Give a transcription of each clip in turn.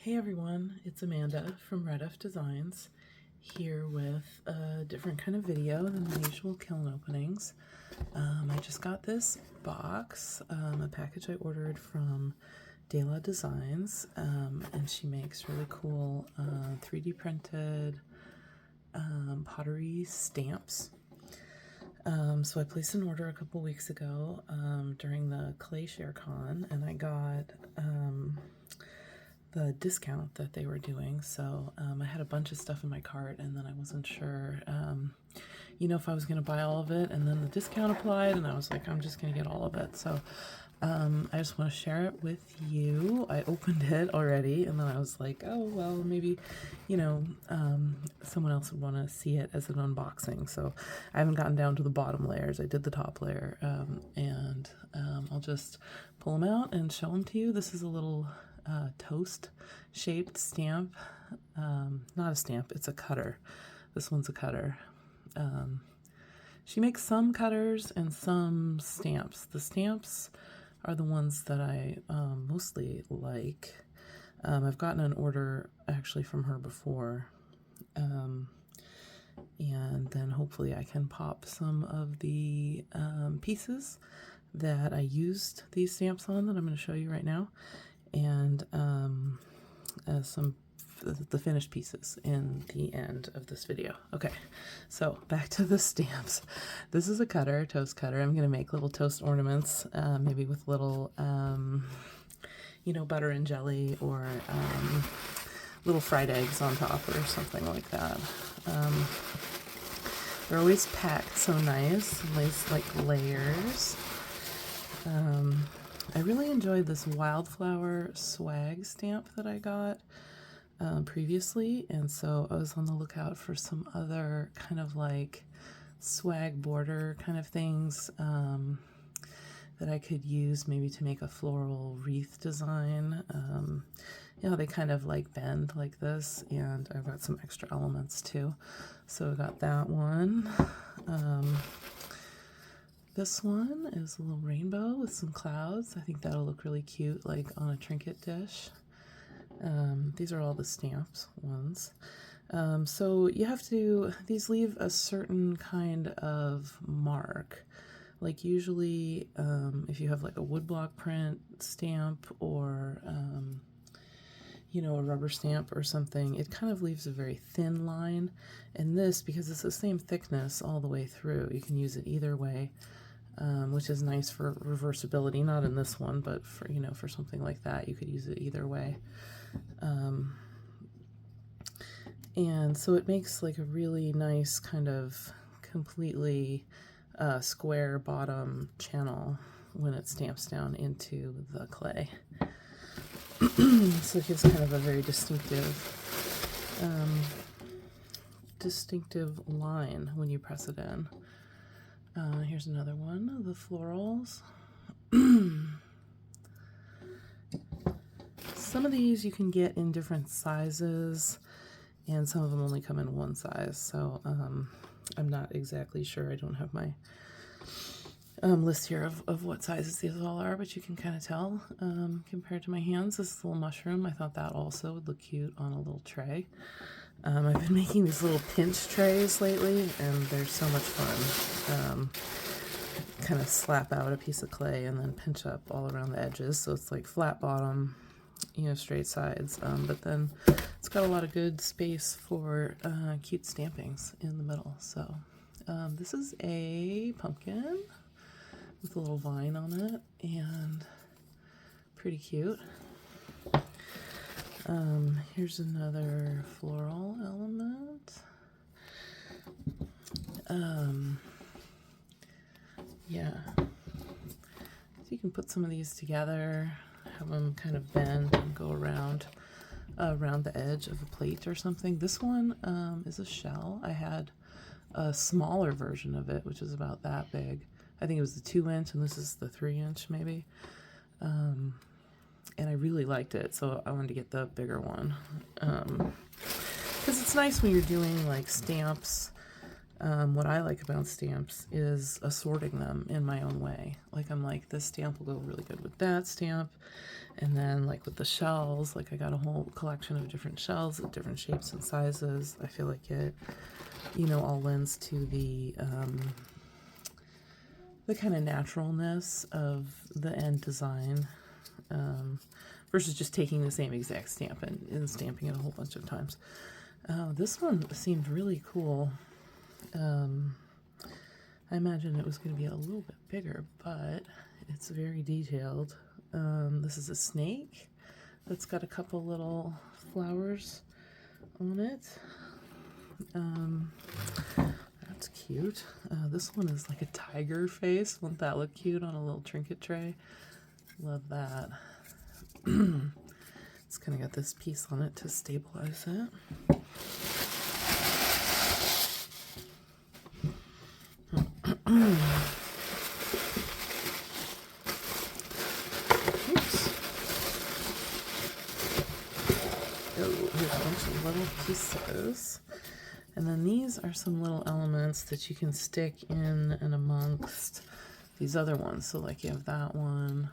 Hey everyone, it's Amanda from DeLaDesigns here with a different kind of video than my usual kiln openings. I just got this box, a package I ordered from DeLaDesigns, and she makes really cool 3D printed pottery stamps. So I placed an order a couple weeks ago during the Clay Share Con, and I got the discount that they were doing. So I had a bunch of stuff in my cart, and then I wasn't sure, if I was going to buy all of it, and then the discount applied, and I was like, I'm just going to get all of it. So I just want to share it with you. I opened it already, and then I was like, oh, well, maybe, someone else would want to see it as an unboxing. So I haven't gotten down to the bottom layers. I did the top layer, and I'll just pull them out and show them to you. This is a little toast shaped stamp. Not a stamp, it's a cutter. This one's a cutter. She makes some cutters and some stamps. The stamps are the ones that I mostly like. I've gotten an order actually from her before, and then hopefully I can pop some of the pieces that I used these stamps on that I'm going to show you right now, and some the finished pieces in the end of this video. Okay, so back to the stamps. This is a cutter, toast cutter. I'm going to make little toast ornaments, maybe with little, butter and jelly, or little fried eggs on top or something like that. They're always packed so nice like layers. I really enjoyed this wildflower swag stamp that I got previously, and so I was on the lookout for some other kind of like swag border kind of things that I could use maybe to make a floral wreath design. They kind of like bend like this, and I've got some extra elements too. So I got that one. This one is a little rainbow with some clouds. I think that'll look really cute, like on a trinket dish. These are all the stamps ones. So you have to, these leave a certain kind of mark. Like usually, if you have like a woodblock print stamp or, a rubber stamp or something, it kind of leaves a very thin line. And this, because it's the same thickness all the way through, you can use it either way. Which is nice for reversibility, not in this one, but for something like that, you could use it either way. And so it makes like a really nice kind of completely square bottom channel when it stamps down into the clay. So it gives kind of a very distinctive line when you press it in. Here's another one, the florals. Some of these you can get in different sizes, and some of them only come in one size, so I'm not exactly sure. I don't have my list here of what sizes these all are, but you can kind of tell compared to my hands. This little mushroom, I thought that also would look cute on a little tray. I've been making these little pinch trays lately, and they're so much fun. Kind of slap out a piece of clay and then pinch up all around the edges, so it's like flat bottom, straight sides, but then it's got a lot of good space for cute stampings in the middle. So this is a pumpkin with a little vine on it, and pretty cute. Here's another floral element. So you can put some of these together, have them kind of bend and go around the edge of a plate or something. This one is a shell. I had a smaller version of it, which is about that big. I think it was the 2-inch, and this is the 3-inch maybe. And I really liked it, so I wanted to get the bigger one. Because it's nice when you're doing like stamps What I like about stamps is assorting them in my own way. Like I'm like, this stamp will go really good with that stamp. And then like with the shells, like I got a whole collection of different shells of different shapes and sizes. I feel like it, you know, all lends to the kind of naturalness of the end design, versus just taking the same exact stamp and stamping it a whole bunch of times. This one seemed really cool. I imagine it was going to be a little bit bigger, but it's very detailed. This is a snake that's got a couple little flowers on it. That's cute. This one is like a tiger face. Wouldn't that look cute on a little trinket tray? Love that. It's kind of got this piece on it to stabilize it. Oops. Oh, here's a bunch of little pieces. And then these are some little elements that you can stick in and amongst these other ones. So like you have that one,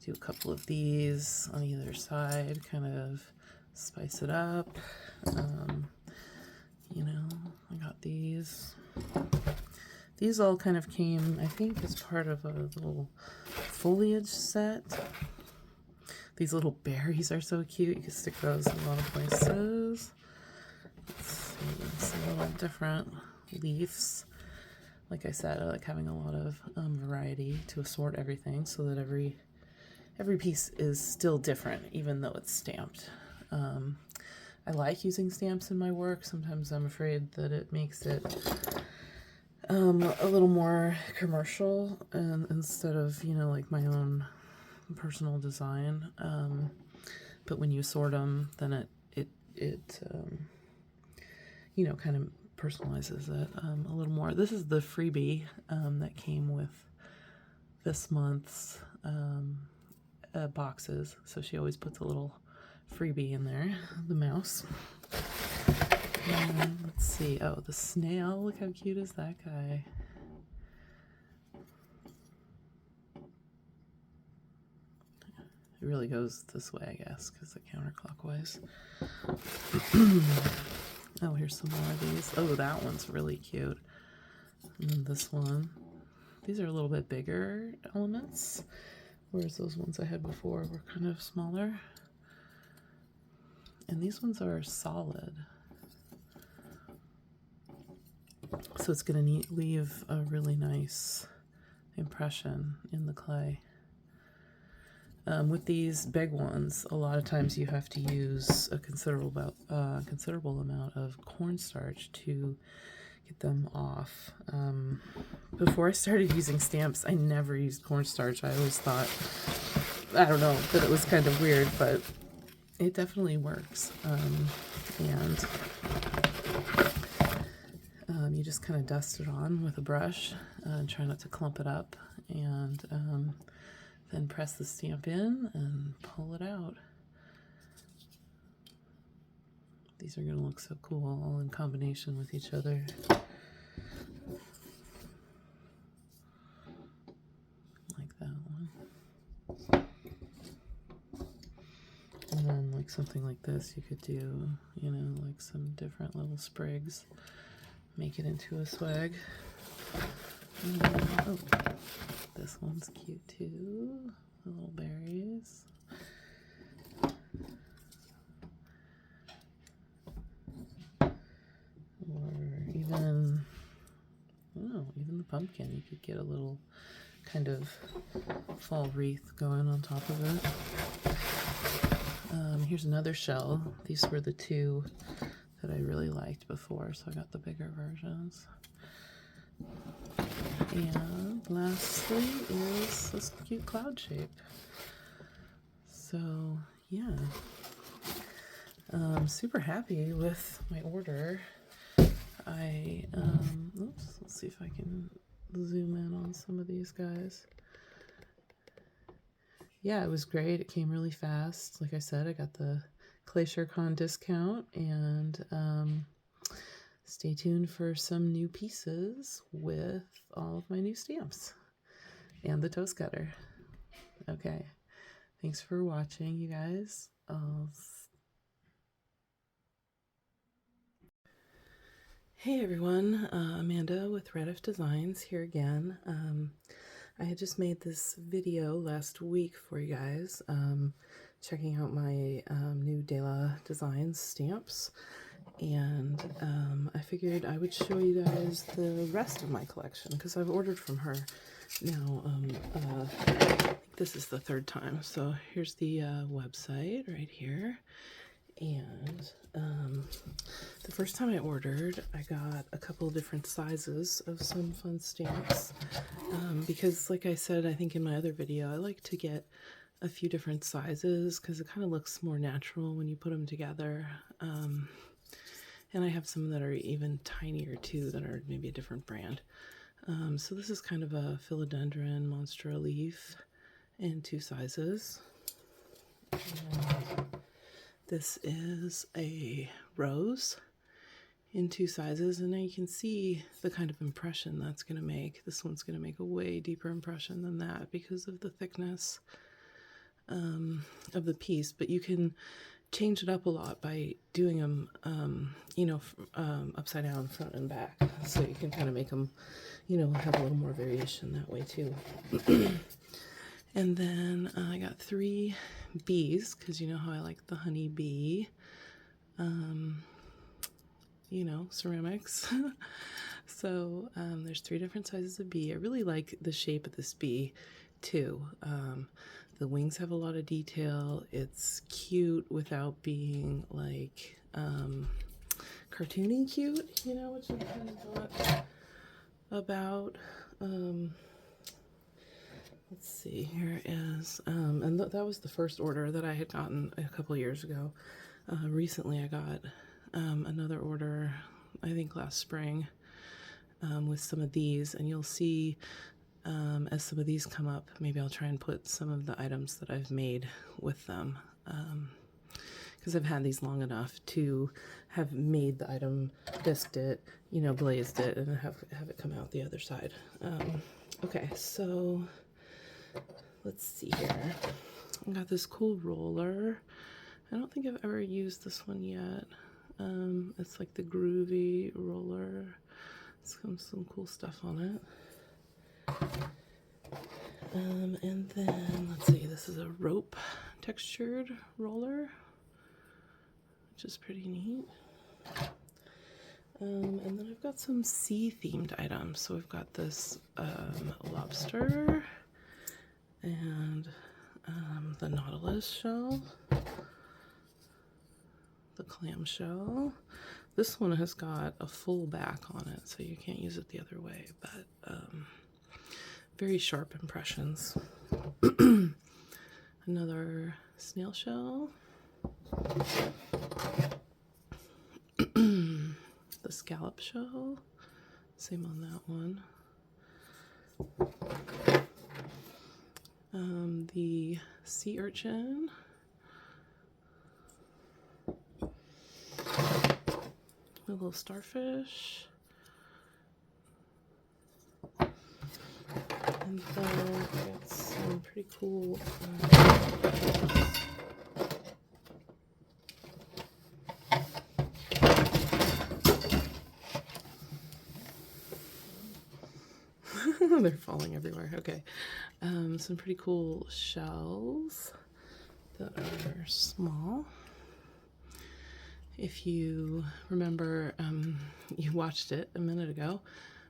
do a couple of these on either side, kind of spice it up. You know, I got these. These all kind of came, I think, as part of a little foliage set. These little berries are so cute. You can stick those in a lot of places. Let's see, some little different leaves. Like I said, I like having a lot of variety to assort everything so that every piece is still different, even though it's stamped. I like using stamps in my work. Sometimes I'm afraid that it makes it a little more commercial, and instead of, you know, like my own personal design. But when you sort them, then it you know, kind of personalizes it a little more. This is the freebie that came with this month's boxes. So she always puts a little freebie in there, the mouse. And let's see. Oh, the snail. Look how cute is that guy. It really goes this way, I guess, because the counterclockwise. Oh, here's some more of these. Oh, that one's really cute. And then this one. These are a little bit bigger elements, whereas those ones I had before were kind of smaller. And these ones are solid. So it's going to leave a really nice impression in the clay. With these big ones, a lot of times you have to use a considerable amount of cornstarch to get them off. Before I started using stamps, I never used cornstarch. I always thought, I don't know, that it was kind of weird, but it definitely works. And you just kind of dust it on with a brush and try not to clump it up, and then press the stamp in and pull it out. These are going to look so cool, all in combination with each other. Like that one. And then like something like this, you could do, you know, like some different little sprigs. Make it into a swag. Oh, this one's cute too. The little berries. Or even, oh, even the pumpkin. You could get a little kind of fall wreath going on top of it. Here's another shell. These were the two that I really liked before, so I got the bigger versions. And lastly is this cute cloud shape. So yeah, I'm super happy with my order. Oops, let's see if I can zoom in on some of these guys. Yeah, it was great. It came really fast. Like I said, I got the Glacier Con discount, and stay tuned for some new pieces with all of my new stamps and the toast cutter. Okay, thanks for watching, you guys. Hey everyone, Amanda with DeLaDesigns here again. I had just made this video last week for you guys, checking out my new DeLaDesigns stamps, and I figured I would show you guys the rest of my collection because I've ordered from her now. I think this is the third time, so here's the website right here. And the first time I ordered, I got a couple of different sizes of some fun stamps because, like I said, I think in my other video, I like to get a few different sizes because it kind of looks more natural when you put them together. And I have some that are even tinier too that are maybe a different brand. So this is kind of a philodendron monstera leaf in 2 sizes. And this is a rose in 2 sizes, and now you can see the kind of impression that's going to make. This one's going to make a way deeper impression than that because of the thickness of the piece, but you can change it up a lot by doing them, upside down, front and back, so you can kind of make them, have a little more variation that way too. And then I got 3 bees, because you know how I like the honey bee, ceramics. So there's 3 different sizes of bee. I really like the shape of this bee too. The wings have a lot of detail. It's cute without being like cartoony cute, which I'm kind of not about. Let's see, here is, and that was the first order that I had gotten a couple years ago. Recently I got another order, I think last spring, with some of these, and you'll see as some of these come up, maybe I'll try and put some of the items that I've made with them, because I've had these long enough to have made the item, disked it, glazed it, and have it come out the other side. Okay, so let's see here. I got this cool roller. I don't think I've ever used this one yet. It's like the groovy roller. It's got some cool stuff on it. And then let's see, this is a rope textured roller, which is pretty neat. And then I've got some sea themed items. So we've got this lobster and the nautilus shell, the clam shell. This one has got a full back on it, so you can't use it the other way, but very sharp impressions. Another snail shell. The scallop shell, same on that one. The sea urchin. A little starfish. And then I got some pretty cool they're falling everywhere. Okay. Some pretty cool shells that are small. If you remember, you watched it a minute ago,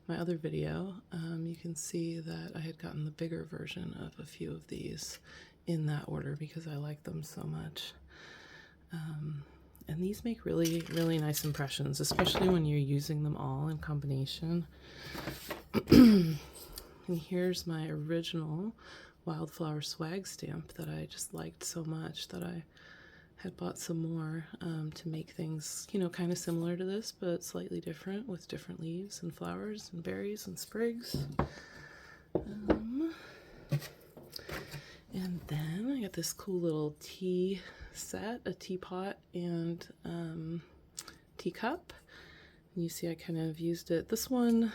my other video, you can see that I had gotten the bigger version of a few of these in that order because I like them so much. And these make really, really nice impressions, especially when you're using them all in combination. And here's my original wildflower swag stamp that I just liked so much that I had bought some more to make things, kind of similar to this, but slightly different with different leaves and flowers and berries and sprigs. And then I got this cool little tea set, a teapot and teacup. You see I kind of used it. This one,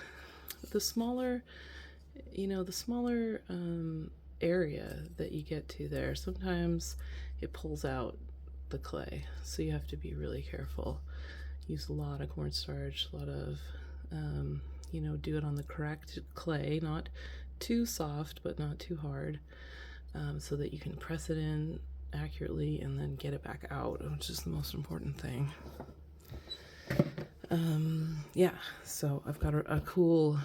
the smaller, the smaller area that you get to there, sometimes it pulls out the clay, so you have to be really careful. Use a lot of cornstarch, a lot of, do it on the correct clay, not too soft but not too hard, so that you can press it in accurately and then get it back out, which is the most important thing. Yeah, so I've got a cool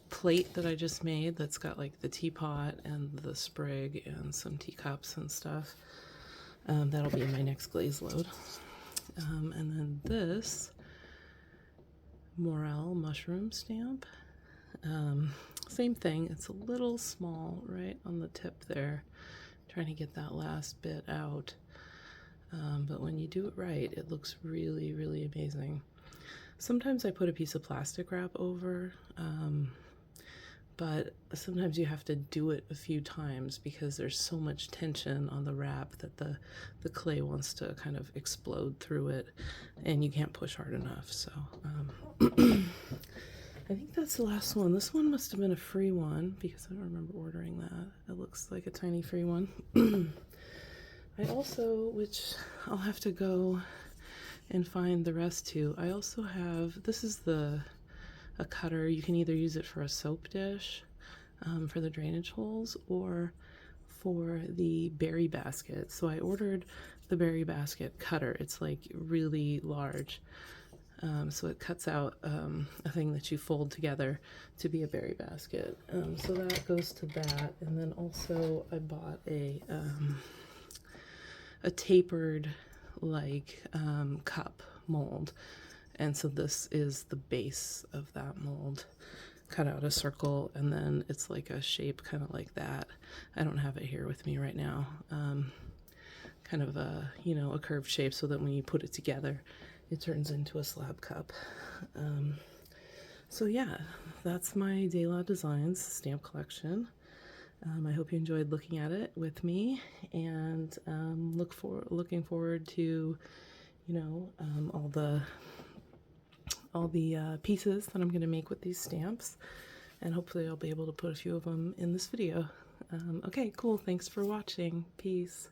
plate that I just made that's got like the teapot and the sprig and some teacups and stuff. That'll be in my next glaze load. And then this morel mushroom stamp, same thing. It's a little small right on the tip there, trying to get that last bit out. But when you do it right, it looks really, really amazing. Sometimes I put a piece of plastic wrap over, but sometimes you have to do it a few times because there's so much tension on the wrap that the clay wants to kind of explode through it, and you can't push hard enough. So I think that's the last one. This one must have been a free one because I don't remember ordering that. It looks like a tiny free one. I also, which I'll have to go and find the rest too. I also have, this is a cutter. You can either use it for a soap dish, for the drainage holes, or for the berry basket. So I ordered the berry basket cutter. It's like really large. So it cuts out a thing that you fold together to be a berry basket. So that goes to that. And then also I bought a tapered like cup mold, and so this is the base of that mold. Cut out a circle, and then it's like a shape kind of like that. I don't have it here with me right now. Kind of a a curved shape, so that when you put it together it turns into a slab cup. So yeah, that's my DeLaDesigns stamp collection. I hope you enjoyed looking at it with me, and looking forward to all the pieces that I'm going to make with these stamps, and hopefully I'll be able to put a few of them in this video. Okay, cool. Thanks for watching. Peace.